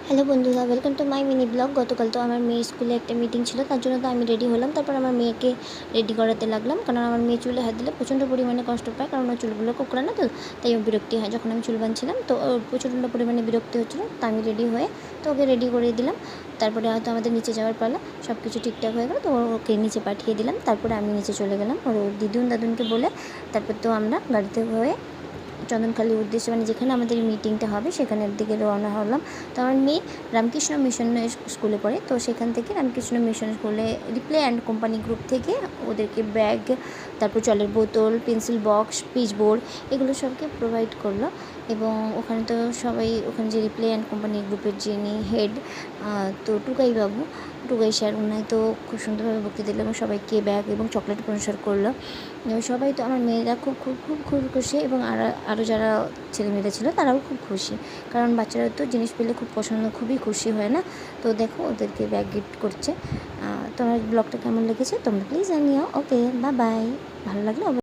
Hello বন্ধুরা, welcome to my mini blog. গতকাল তো আমার মেয়ের স্কুলে একটা মিটিং ছিল, তার জন্য তো আমি রেডি হলাম। তারপর আমার মেয়েকে রেডি করাতে লাগলাম, কারণ আমার মেয়ে চুলে হাত দিলে প্রচণ্ড পরিমাণে কষ্ট পায়, কারণ ওর চুলগুলো কোঁকড়া না, তো তাই ও বিরক্তি হয়। যখন আমি চুল বাঁধছিলাম তো ওর প্রচণ্ড পরিমাণে বিরক্তি হচ্ছিলো, তো আমি রেডি হয়ে তো ওকে রেডি করে দিলাম। তারপরে হয়তো আমাদের নিচে যাওয়ার পালা, সব কিছু ঠিকঠাক হয়ে গেলো, তো ওকে নিচে পাঠিয়ে দিলাম। তারপরে আমি নিচে চলে গেলাম ওর দিদুন দাদুনকে বলে। তারপর তো আমরা গাড়িতে হয়ে চন্দনখালির উদ্দেশ্যে, মানে যেখানে আমাদের মিটিংটা হবে সেখানের দিকে রওনা হলাম। তো আমার মেয়ে রামকৃষ্ণ মিশন স্কুলে পড়ে, তো সেখান থেকে রামকৃষ্ণ মিশন স্কুলে রিপ্লে অ্যান্ড কোম্পানি গ্রুপ থেকে ওদেরকে ব্যাগ, তারপর জলের বোতল, পেন্সিল বক্স, পিচবোর্ড, এগুলো সবকে প্রোভাইড করলো। এবং ওখানে তো সবাই, ওখানে যে রিপ্লে অ্যান্ড কোম্পানি গ্রুপের যিনি হেড, তো টুকাই স্যার, উনি তো খুব সুন্দরভাবে বক্তৃতা দিল এবং সবাইকে ব্যাগ এবং চকলেট পুরস্কার করলো। সবাই তো আমার মেয়েরা খুব খুব খুব খুব খুশি, এবং আরও যারা ছেলেমেয়েরা ছিল তারাও খুব খুশি, কারণ বাচ্চারা তো জিনিস পেলে খুব পছন্দ, খুবই খুশি হয় না। তো দেখো ওদেরকে ব্যাগ গিফট করছে। তোমার ব্লগটা কেমন লেগেছে তোমরা প্লিজ জানিও। ওকে, বাই বাই। ভালো লাগলো।